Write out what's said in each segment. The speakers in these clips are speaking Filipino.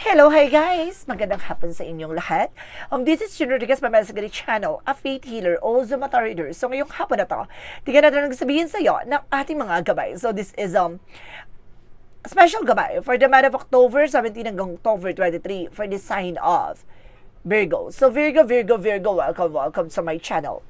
Hello, hi guys! Magandang hapon sa inyong lahat. This is Jun Rodriguez by Mesagari Channel, a faith healer, also mata reader. So ngayong hapon na to, tingnan natin ang sabihin sa iyo ng ating mga gabay. So this is a special gabay for the month of October 17 hanggang October 23 for the sign of Virgo. So Virgo, welcome to my channel.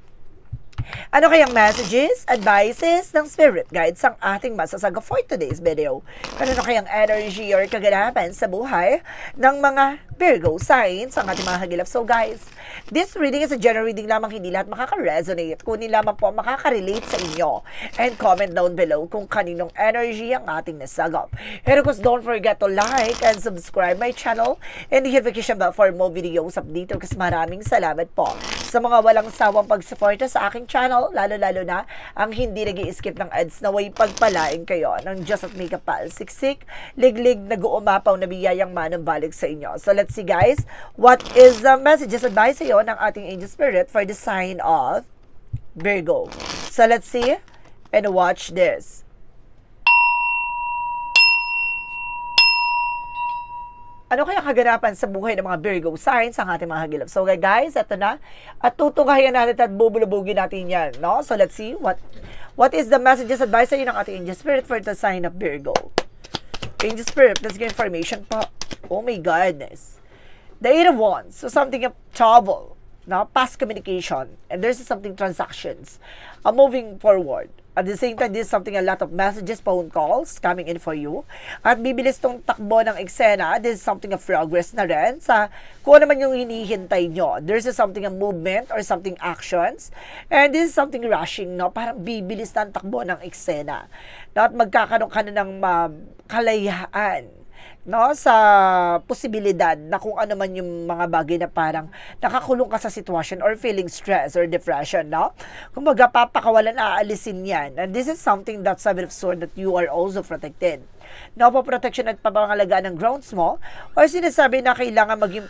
Ano kayang messages, advices ng spirit guides ang ating masasaga for today's video? Ano kayang energy or kaganapan sa buhay ng mga Virgo signs ang ating mga hagilap? So guys, this reading is a general reading lamang, hindi lahat makaka-resonate. Kunin lamang po makaka-relate sa inyo. And comment down below kung kaninong energy ang ating nasagap. And of course, don't forget to like and subscribe my channel and hit notification bell for more videos update. Kasi maraming salamat po sa mga walang sawang pagsuporta sa aking channel, lalo-lalo na ang hindi nag-i-skip ng ads na way pagpalain kayo ng Diyos at may kapal, siksik, liglig, nag-uumapaw na biyayang manang balik sa inyo. So let's see guys, what is the messages advice sa iyo ng ating angel spirit for the sign of Virgo? So let's see and watch this. Ano kaya kaganapan sa buhay ng mga Virgo signs ang ating mga hagilap? So guys, ito na. At tutunghayan natin at bubulubugin natin yan. No? So let's see what is the messages advice sa ng ating angel spirit for the sign of Virgo. Angel spirit, let's get information po. Oh my goodness. The Eight of Wands. So something of travel. No? Past communication. And there's something transactions. Moving forward. At the same time, this is something a lot of messages, phone calls coming in for you. At bibilis tong takbo ng eksena. This is something of progress na rin sa kung ano man yung hinihintay nyo. There's something a movement or something actions. And this is something rushing, no? Parang bibilis na ang takbo ng eksena. No? At magkakaroon ka na ng kalayaan, no, sa posibilidad na kung ano man yung mga bagay na parang nakakulong ka sa sitwasyon or feeling stress or depression, no? Kumbaga papakawalan, aalisin yan. And this is something that Seven of Swords that you are also protected. No, po protection at pangalagaan ng grounds mo or sinasabi na kailangan maging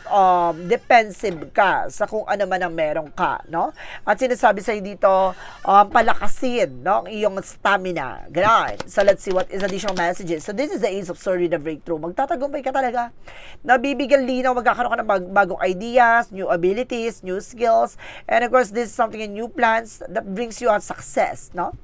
defensive ka sa kung ano man ang meron ka, no? At sinasabi sa'yo dito palakasin, no, ang iyong stamina. Ganun. So let's see what is additional messages. So this is the Ace of Swords with the breakthrough. Magtatagumpay ka talaga. Nabibigyan linaw, magkakaroon ka ng bagong ideas, new abilities, new skills, and of course this is something in new plans that brings you out success, no?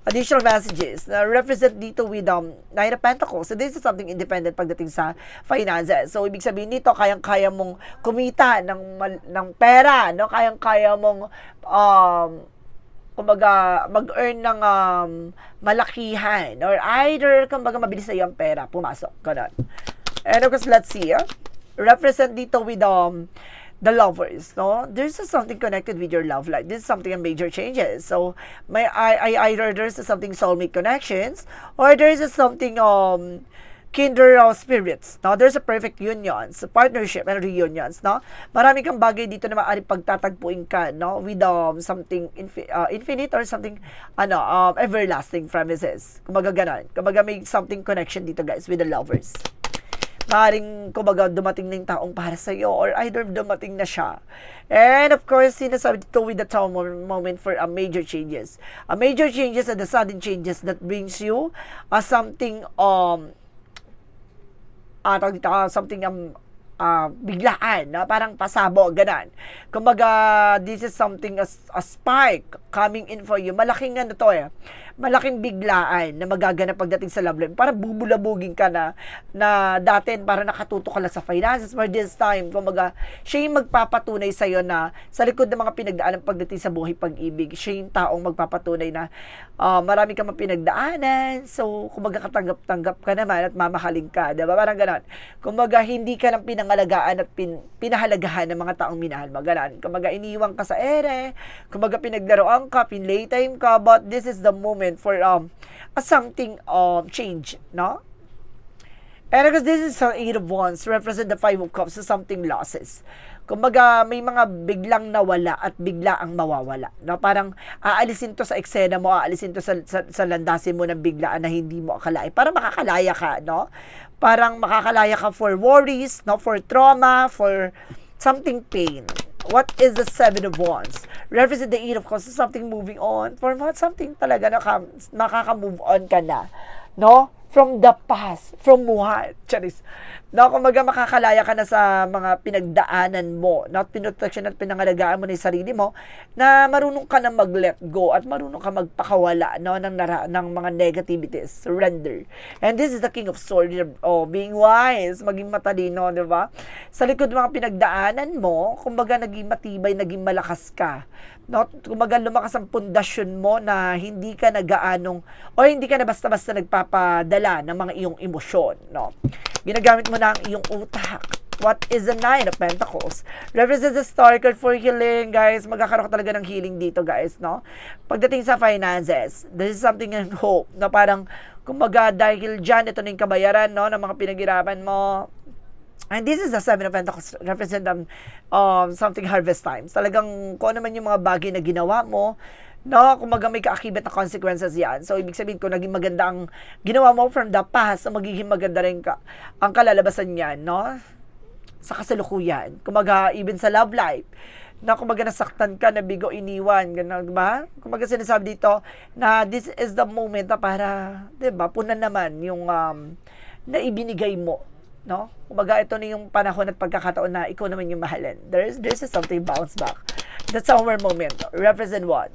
Additional messages na represent dito with Nine of Pentacles. So this is something independent pagdating sa finances. So ibig sabihin nito, kayang-kaya mong kumita ng pera, no? Kayang-kaya mong kumbaga mag-earn ng malakihan or either kumbaga mabilis na yung pera pumasok. Ganun. And of course, let's see. Represent dito with the lovers, no? There's something connected with your love life. This is something a major changes. So, either there's something soulmate connections or there's something kinder spirits, no? There's a perfect unions, partnership and reunions, no? Marami kang bagay dito na maaaring pagtatagpuin ka, no? With something infinite or something everlasting promises. Kumbaga ganun. Kumbaga may something connection dito guys with the lovers. Maaaring, kumbaga, dumating na yung taong para sa'yo or either dumating na siya. And of course, sinasabi dito with the time moment for major changes. Major changes and the sudden changes that brings you something something biglaan, na parang pasabo, ganan. Kumbaga, this is something a spark coming in for you. Malaking malaking biglaan na magaganap pagdating sa love life. Para bubulabugin ka na dati para nakatuto ka lang sa finances, for this time, kumbaga, siya yung magpapatunay sa'yo na sa likod ng mga pinagdaanan pagdating sa buhay pag-ibig, siya yung taong magpapatunay na marami kang pinagdaanan, so kumbaga katanggap-tanggap ka naman at mamahalin ka, diba? Parang ganon. Kumbaga, hindi ka lang pinangalagaan at pinahalagahan ng mga taong minahal mo. Ganon. Kumbaga, iniwan ka sa ere, kumbaga, pinaglaruan ka, pinlaytime ka, but this is the moment for something change, no? And because this is Eight of Wands, represent the Five of Cups, so something losses. Kumbaga, may mga biglang nawala at bigla ang mawawala, no? Parang aalisin to sa eksena mo, aalisin to sa landasin mo ng biglaan na hindi mo akalain. Para makakalaya ka, no? Parang makakalaya ka for worries, no? For trauma, for something pain. What is the Seven of Wands? Represent the Eight of Cups, something moving on. For something talaga nakaka-move on ka na, no? From the past, from what? Charis. No, kumbaga makakalaya ka na sa mga pinagdaanan mo, not pinoteksyon at pinangalagaan mo na yung sarili mo, na marunong ka na mag-let go at marunong ka magpakawala, no, ng mga negativities, surrender. And this is the King of Swords, being wise, maging matalino, di ba? Sa likod ng mga pinagdaanan mo, kumbaga naging matibay, naging malakas ka. No, kumbaga lumakas ang pundasyon mo na hindi ka nagaanong o hindi ka na basta-basta nagpapadala ng mga iyong emosyon, no. Ginagamit mo na ang iyong utak. What is the Nine of Pentacles? Represents the star card for healing, guys. Magkakaroon ka talaga ng healing dito, guys, no. Pagdating sa finances, this is something in hope, na parang kumbaga dahil dyan, ito na yung kabayaran, no, ng mga pinaghirapan mo. And this is the Seven of Pentacles, represent something harvest times. Talagang kung ano man yung mga bagay na ginawa mo, no, kumbaga may kaakibet na consequences yan. So, ibig sabihin, kung naging maganda ang ginawa mo from the past, magiging maganda rin ang kalalabasan niyan, no, sa kasalukuyan. Kumbaga, even sa love life, na kumbaga nasaktan ka, nabigo, iniwan, gano'n, diba? Kumbaga sinasabi dito, na this is the moment na para, diba, punan naman yung na ibinigay mo. No? Kumbaga, ito na yung panahon at pagkakataon na ikaw naman yung mahalin. There's something bounce back. That's our moment. Represent what?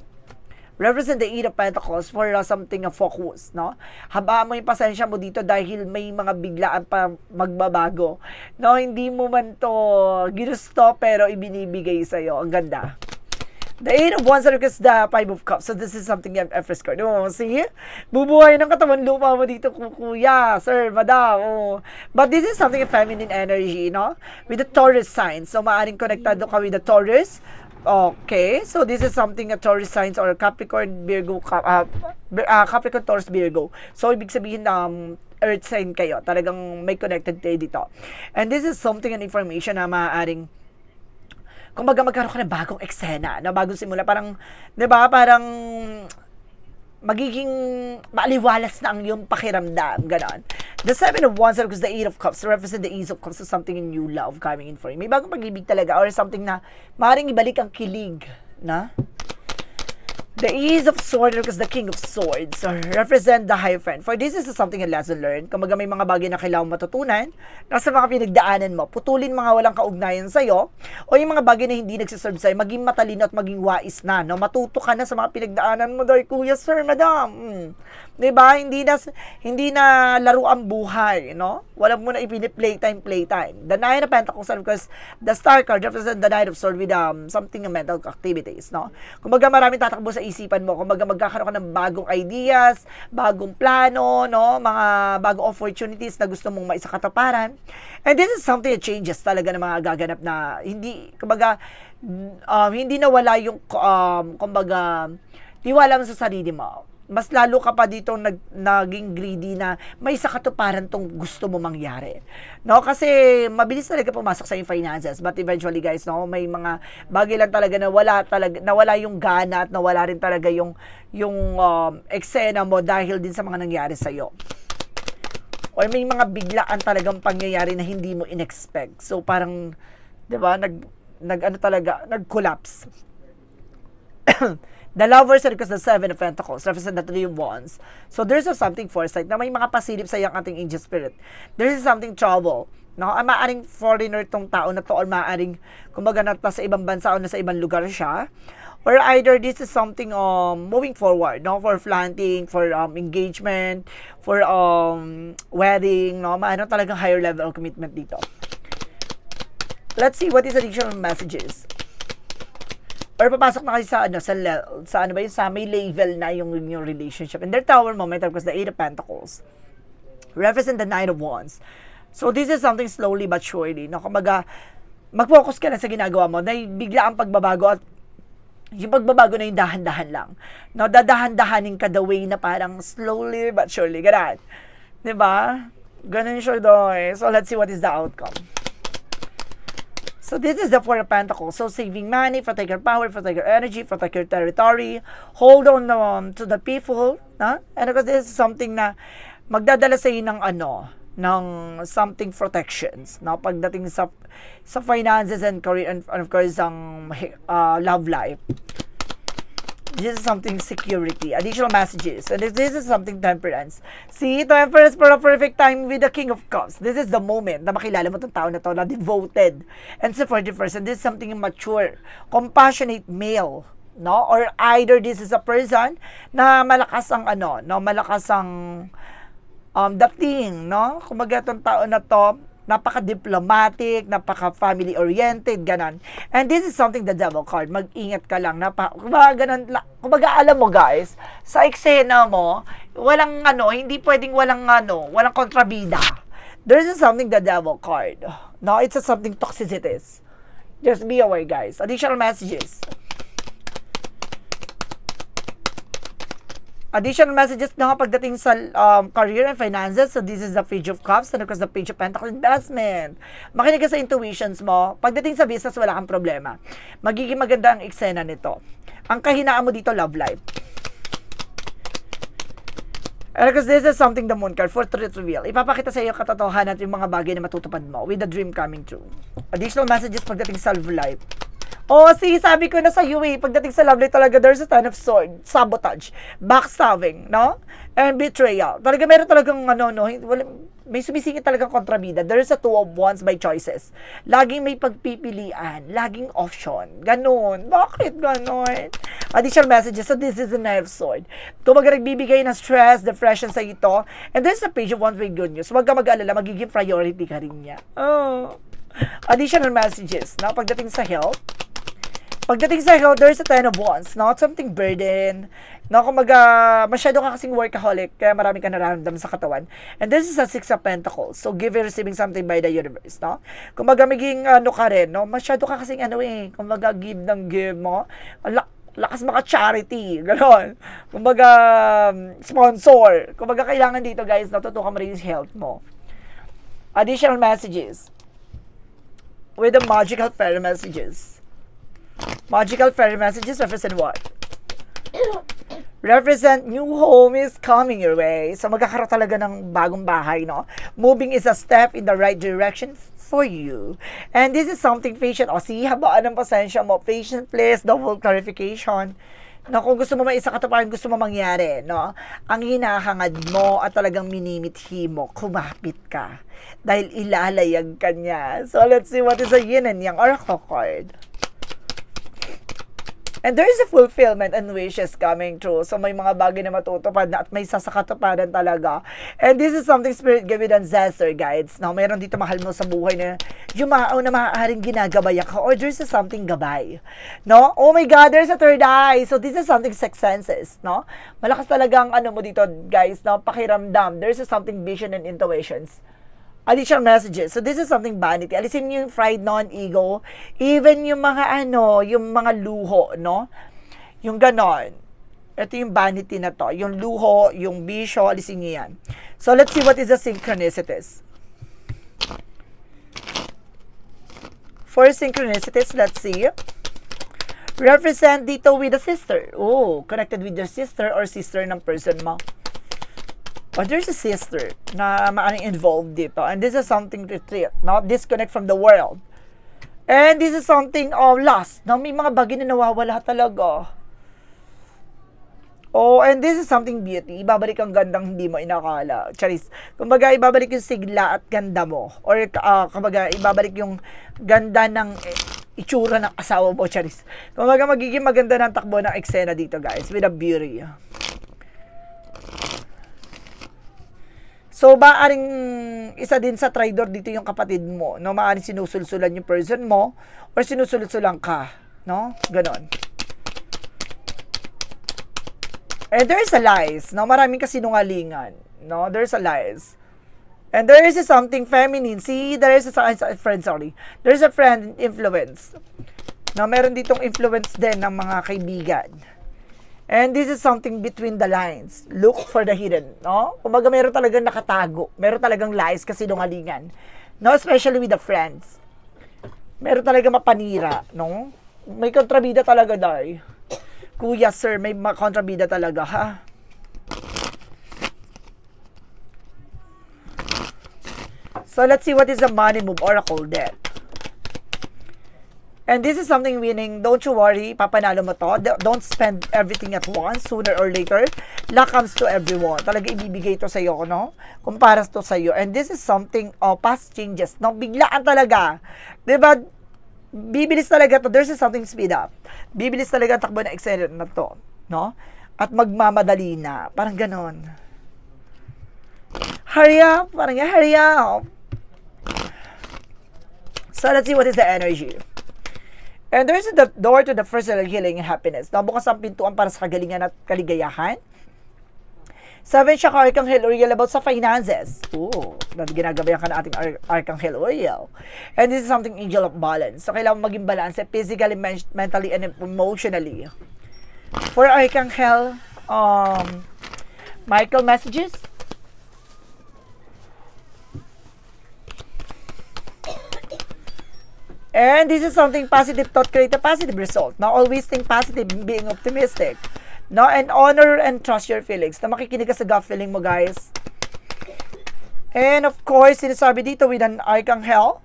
Represent the Eight of Pentacles for something of focus, no? Habaan mo yung pasensya mo dito dahil may mga biglaan pa magbabago. No, hindi mo man to ginusto pero ibinibigay sa'yo. Ang ganda. The Eight of Wands is the Five of Cups. So, this is something you have first card. Oh, see? Bubuhay ng katawan lupa mo dito, kuya, sir, madam. Oh. But this is something feminine energy, no? With the Taurus sign. So, maaring konektado ka with the Taurus. Okay. So, this is something a Taurus signs or Capricorn, Virgo, Capricorn, Taurus, Virgo. So, ibig sabihin, Earth sign kayo. Talagang may connected kayo dito. And this is something and information na maaaring kumbaga magkaroon ka ng bagong eksena, na bagong simula, parang, di ba, parang magiging maaliwalas na ang iyong pakiramdam, ganon. The Seven of Wands is the Eight of Cups, represent the Ace of Cups, so something in new love coming in for you. May bagong pag-ibig talaga, or something na maaaring ibalik ang kilig, na? The Ace of Swords is the King of Swords, represent the Hierophant. For this is something a lesson learned. Kung may mga bagay na kailangan matutunan, nasa mga pinagdaanan mo, putulin mga walang kaugnayan sa'yo, o yung mga bagay na hindi nagsiserve sa'yo, maging matalino at maging wais na, no? Matuto ka na sa mga pinagdaanan mo, dahil kuya, sir, madam. Diba? Hindi na laro ang buhay, no? Wala mo na playtime. The Nine of Pentacles, because the Star card represent the Knight of Swords with something mental activities, no? Kumbaga maraming tatakbo sa isipan mo, kumbaga magkakaroon ka ng bagong ideas, bagong plano, no? Mga bagong opportunities na gusto mong maisakatuparan. And this is something that changes talaga na mga gaganap na hindi, kumbaga, hindi nawala yung, kumbaga, tiwala mo sa sarili mo. Mas lalo ka pa dito naging greedy na may sakatuparan tong gusto mo mangyari. No? Kasi mabilis talaga pumasok sa yung finances. But eventually, guys, no, may mga bagay lang talaga na nawala yung gana at nawala rin talaga yung eksena mo dahil din sa mga nangyari sa'yo. Or may mga biglaan talagang pangyayari na hindi mo in-expect. So parang, 'di ba, nag-collapse. The Lovers because the Seven of Pentacles represent the Three of Wands. So there's something foresight na may mga pasilip sa iyang ating angel spirit. There's something trouble. No? Maaring foreigner tong tao na to, or maaring kumbaga nasa ibang bansa o nasa ibang lugar siya. Or either this is something moving forward, no, for planting, for engagement, for wedding, no, maano talagang higher level of commitment dito. Let's see what is the additional messages. Or papasok na kayo sa ano ba yun, sa may level na yung relationship. And their tower moment, because the Eight of Pentacles represent the Nine of Wands. So this is something slowly but surely, no, kumbaga mag-focus ka na sa ginagawa mo, na bigla ang pagbabago, at yung pagbabago na yung dahan-dahan lang. No, dadahan-dahanin ka the way na parang slowly but surely. Ganun. Diba? Ganun siya doon. So, let's see what is the outcome. So, this is the Four of Pentacles. So, saving money, protect your power, protect your energy, protect your territory. Hold on to the people. And because this is something na magdadala sa iyo ng ng something protections, no, pagdating sa finances and career, and of course ang love life. This is something security, additional messages. And this is something temperance. See, temperance for a perfect time with the King of Cups. This is the moment na makilala mo itong tao na to na devoted and supportive person. This is something mature, compassionate male. No? Or either this is a person na malakas ang ano, no? Malakas ang dating, no? Kumbaga itong tao na to, napaka-diplomatic, napaka-family-oriented, ganon. And this is something the devil card. Mag-ingat ka lang. Kumbaga, ganon, kumbaga, alam mo guys, sa eksena mo, walang ano, hindi pwedeng walang ano, walang kontrabida. There is something the devil card. No, it's a something toxicities. Just be aware guys. Additional messages. Additional messages na pagdating sa career and finances. So, this is the Page of Cups and of course the Page of Pentacles investment. Makinig ka sa intuitions mo. Pagdating sa business, wala kang problema. Magiging maganda ang eksena nito. Ang kahinaan mo dito, love life. And because this is something the moon card for truth reveal. Ipapakita sa iyo katotohanan at yung mga bagay na matutupad mo with the dream coming true. Additional messages pagdating sa love life. Oh, see, sabi ko na sa iyo pagdating sa love life talaga, there's a ton of sword, sabotage, backstabbing, no? And betrayal. Talaga meron talagang ano, no? May sumisingit talagang kontrabida. There's a two of wands by choices. Laging may pagpipilian, laging option. Ganon. Bakit ganon? Additional messages. So, this is the Knight of Sword. Kumbaga nagbibigay ng stress, depression sa ito. And there's a Page of Wands with good news. Huwag ka mag-alala, magiging priority ka rin niya. Oh. Additional messages. No? Pagdating sa health, there's a Ten of Wands, not something burden. No, kumaga, masyado ka kasing workaholic, kaya marami ka nararamdaman sa katawan. And this is a Six of Pentacles. So, give and receiving something by the universe, no? Kumaga, maging ano ka rin, no? Masyado ka kasing ano kumaga, give ng give mo. Lakas maka charity, gano'n. Kumbaga, sponsor. Kumbaga, kailangan dito, guys, natutukan mo rin yung health mo. Additional messages. With the magical fairy messages. Magical fairy messages represent what? Represent new home is coming your way. So, magkakaroon talaga ng bagong bahay, no? Moving is a step in the right direction for you. And this is something patient. O, see, habaan ng pasensya mo. Patient, please. Double clarification. No, kung gusto mo may isa katuparan, gusto mo mangyari, no? Ang hinahangad mo at talagang minimithi mo, kumapit ka. Dahil ilalayag ka niya. So, let's see what is a yin and yang oracle card. And there is a fulfillment and wishes coming true. So, may mga bagay na matutupad na at may sasakatuparan talaga. And this is something spirit gave and ancestor guides. Now, meron dito mahal mo sa buhay na yumao na maaaring ginagabayan ka or there's something gabay. No? Oh my God, there's a third eye. So, this is something sixth senses. No? Malakas talagang ano mo dito, guys, no? Pakiramdam. There's something vision and intuitions. Additional messages. So, this is something vanity. Alisin niyo yung pride, non-ego. Even yung mga ano, yung mga luho, no? Yung ganon. Ito yung vanity na to. Yung luho, yung bisyo, alisin niyo yan. So, let's see what is the synchronicities. For synchronicities, let's see. Represent dito with a sister. Oh, connected with your sister or sister ng person mo. But there's a sister na maaring involved dito. And this is something retreat, not disconnect from the world. And this is something lost. No? May mga bagay na nawawala talaga. Oh, and this is something beauty. Ibabalik ang gandang hindi mo inakala. Charis. Kumbaga, ibabalik yung sigla at ganda mo. Or, kumbaga, ibabalik yung ganda ng itsura ng asawa mo. Charis. Kumbaga, magiging maganda ng takbo ng eksena dito, guys. With a beauty. So, maaring isa din sa traidor dito yung kapatid mo, no? Maaring sinusulsulan yung person mo or sinusulsulan ka, no? Ganon. And there's a lies, no? Maraming kasinungalingan, no? There's a lies. And there is something feminine. See, there is a friend, sorry. There's a friend influence. No, meron ditong influence din ng mga kaibigan. And this is something between the lines. Look for the hidden, no? Kumbaga meron talagang nakatago. Meron talagang lies kasi sinungalingan. No, especially with the friends. Meron talagang mapanira, no? May kontrabida talaga, day. Kuya, sir, may kontrabida talaga, ha? So, let's see what is the money move oracle deck. And this is something winning. Don't you worry, papanalo mo to. Don't spend everything at once. Sooner or later, luck comes to everyone. Talaga ibibigay to sa'yo, no? Kumparas to sa'yo. And this is something, past changes. No? Biglaan talaga. Diba? Bibilis talaga to. There's something speed up. Bibilis talaga takbo na eksena na to. No? At magmamadali na. Parang ganon. Hurry up. Parang hurry up. So, let's see what is the energy. And there's the door to the personal healing and happiness. Nabukas ang pintuan para sa kagalingan at kaligayahan. 7 siya ka Archangel Uriel about sa finances. Ooh, ginagabayan ka na ating Archangel Uriel. And this is something angel of balance. So, kailangan maging balance physically, mentally, and emotionally. For Archangel, Michael messages. And this is something positive thought create a positive result. Now, always think positive, being optimistic. No, and honor and trust your feelings. Na makikinig ka sa gut feeling mo, guys. And of course, sinasabi dito with an Archangel,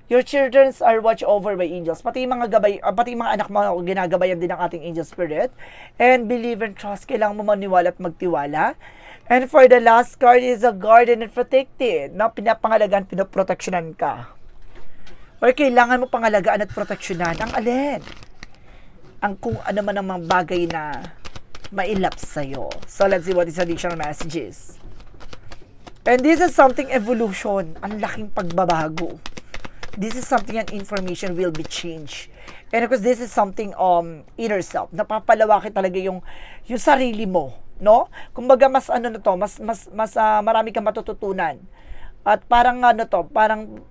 your children are watched over by angels. Pati yung mga gabay, pati yung mga anak mo, ginagabayan din ng ating angel spirit. And believe and trust, kailangan mo maniwala at magtiwala. And for the last card is a guardian and protected. Na pinapangalagaan, pinoproteksyonan ka. Or kailangan mo pangalagaan at proteksyonan ang alin? Ang kung ano man ang mga bagay na mailap sa'yo. So, let's see what is additional messages. And this is something evolution. Ang laking pagbabago. This is something an information will be changed. And of course, this is something inner self. Napapalawaki talaga yung sarili mo. No? Kumbaga, mas ano na to, mas marami kang matututunan. At parang parang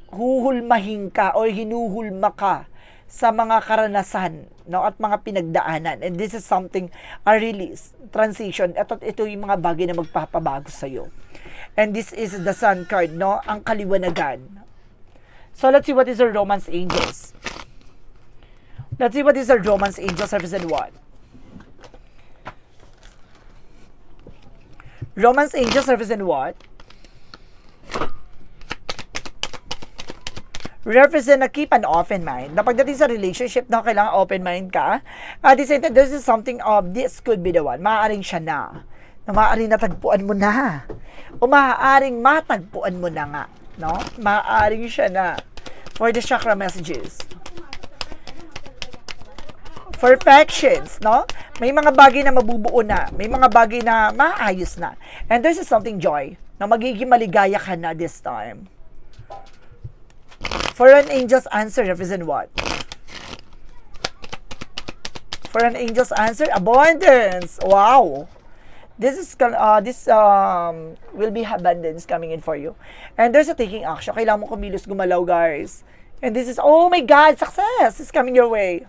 huhulmahin ka o hinuhulma ka sa mga karanasan, no, at mga pinagdaanan. And this is something, a release, transition. Ito yung mga bagay na magpapabago sa'yo. And this is the Sun card, no, ang kaliwanagan. So, let's see what is our Romance Angels. Let's see what is our Romance Angels represent what? Romance Angels represent what? Represent na keep an open mind. Na pagdating sa relationship, na kailangan open mind ka. At the same time, this is something of this could be the one. Maaaring siya na. Maaaring natagpuan mo na. O maaaring matagpuan mo na nga. No? Maaaring siya na. For the chakra messages. Perfections, no? May mga bagay na mabubuo na. May mga bagay na maayos na. And this is something joy. Na magiging maligaya ka na this time. For an angel's answer, represent what? For an angel's answer, abundance. Wow. This will be abundance coming in for you. And there's a taking action. Kailangan mo kumilos, gumalaw, guys. And this is, oh my God, success is coming your way.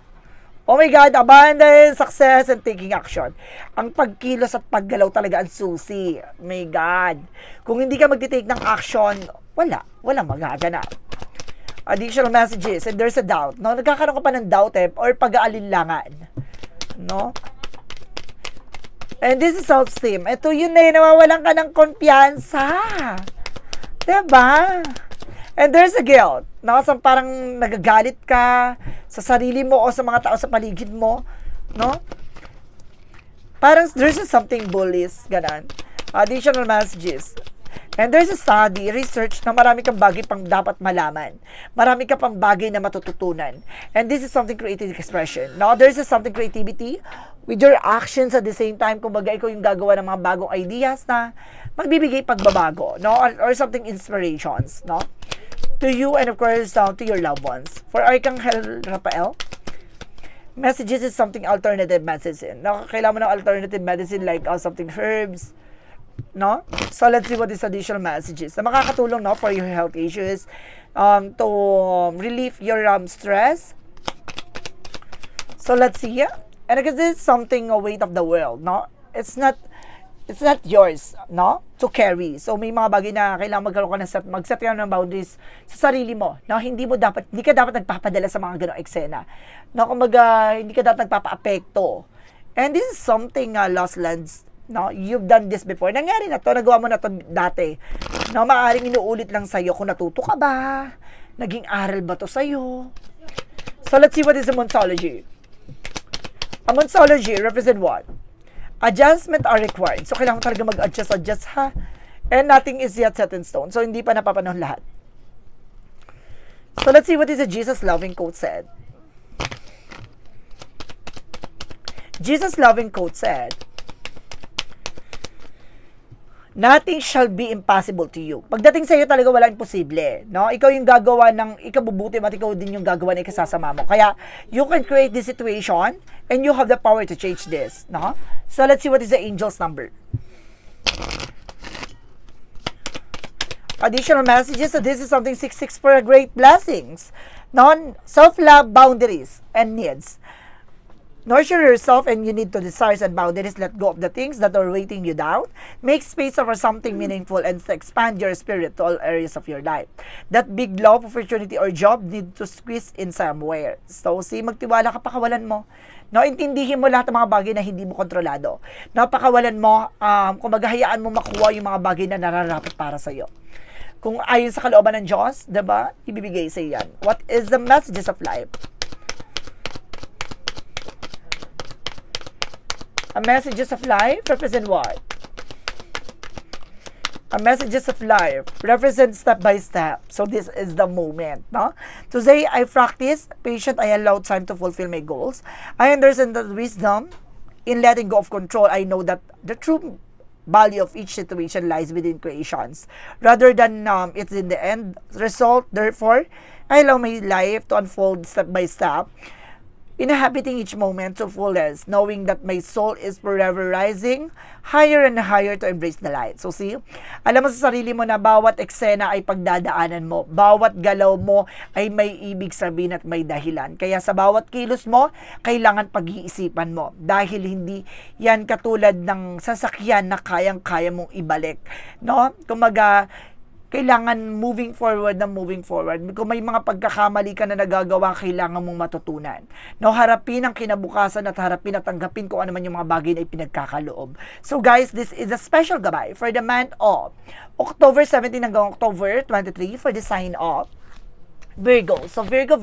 Oh my God, abundance, success, and taking action. Ang pagkilos at paggalaw talaga ang susi. My God. Kung hindi ka magtitake ng action, walang magaganap. Additional messages, and there's a doubt. No? Nagkakaroon ka pa ng doubt or pag-aalinlangan. No? And this is self-esteem. Ito yun na nawawalan ka ng kumpiyansa. Diba? And there's a guilt. No? So, parang nagagalit ka sa sarili mo o sa mga tao sa paligid mo. No? Parang there's something bullies. Ganon. Additional messages. And there's a study, research na marami kang bagay pang dapat malaman. Marami ka pang bagay na matututunan. And this is something creative expression. Now, there's something creativity with your actions at the same time. Kumbaga, ikaw yung gagawa ng mga bagong ideas na magbibigay pagbabago. No? Or something inspirations. No? To you and of course, to your loved ones. For Archangel Raphael, messages is something alternative medicine. No? Kailangan mo ng alternative medicine like something herbs, no? So, let's see what is additional messages na makakatulong, no, for your health issues, to relieve your stress. So, let's see. And because this is something a weight of the world, no? It's not yours, no, to carry. So, may mga bagay na kailangan magkaroon ka mag-set ka ng boundaries sa sarili mo. No? Hindi ka dapat nagpapadala sa mga ganong eksena. No? Kumbaga, hindi ka dapat nagpapa-apekto. And this is something lost lands. No, you've done this before. Nangyari na to, nagawa mo na to dati. No, maaaring inuulit lang sa'yo kung natuto ka ba, naging aral ba to sa'yo. So let's see what is a Monsology. A Monsology represent what? Adjustment are required. So kailangan talaga mag-adjust ha. And nothing is yet set in stone. So hindi pa napapanahon lahat. So let's see what is a Jesus loving quote said. Jesus loving quote said, nothing shall be impossible to you. Pagdating sa iyo talaga walang imposible, no? Ikaw yung gagawa ng ikabubuti at ikaw din yung gagawa ng ikasasama mo. Kaya you can create this situation and you have the power to change this, no? So let's see what is the angel's number. Additional messages. So this is something 66 for great blessings. No? Self-love, boundaries, and needs. Nurture yourself and you need to desires and boundaries. Let go of the things that are weighting you down. Make space for something meaningful and expand your spirit to all areas of your life. That big love, opportunity, or job need to squeeze in somewhere. So, magtiwala ka, pakawalan mo. No, intindihin mo lahat ng mga bagay na hindi mo kontrolado. No, pakawalan mo, kung maghahayaan mo makuha yung mga bagay na nararapat para sa iyo. Kung ayon sa kalooban ng Diyos, diba, ibibigay sa iyo yan. What is the messages of life? A messages of life represent what? A messages of life represent step by step. So this is the moment, no? Today I practice patient. I allow time to fulfill my goals. I understand the wisdom in letting go of control. I know that the true value of each situation lies within creations, rather than it's in the end result. Therefore, I allow my life to unfold step by step, inhabiting each moment to fullest, knowing that my soul is forever rising higher and higher to embrace the light. So see, alam mo sa sarili mo na bawat eksena ay pagdadaanan mo, bawat galaw mo ay may ibig sabihin at may dahilan. Kaya sa bawat kilos mo, kailangan pag-iisipan mo, dahil hindi yan katulad ng sasakyan na kayang-kaya mong ibalik, no? Kumaga, kailangan moving forward. Kung may mga pagkakamali ka na nagagawa, kailangan mong matutunan. No, harapin ang kinabukasan at harapin at tanggapin kung ano man yung mga bagay na ipinagkakaloob. So guys, this is a special gabay for the month of October 17 hanggang October 23 for the sign of Virgo. So Virgo,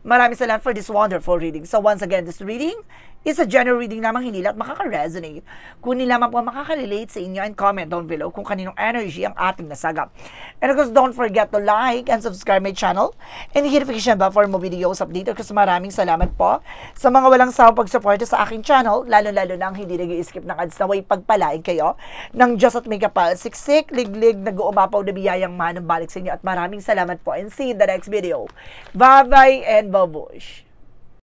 maraming salamat for this wonderful reading. So once again, this reading is a general reading lamang, hindi lahat makaka-resonate. Kung hindi lamang po makaka-relate sa inyo, and comment down below kung kaninong energy ang ating nasagap. And of course, don't forget to like and subscribe my channel and hit notification bell for more videos updated. Kasi maraming salamat po sa mga walang sawang pagsuporta sa aking channel, lalo-lalo na ang hindi nag-i-skip ng ads, naway pagpalain kayo ng Diyos at may kapal, siksik, liglig, nag-uumapaw na biyayang manang balik sa inyo. At maraming salamat po and see you in the next video. Bye-bye and babush!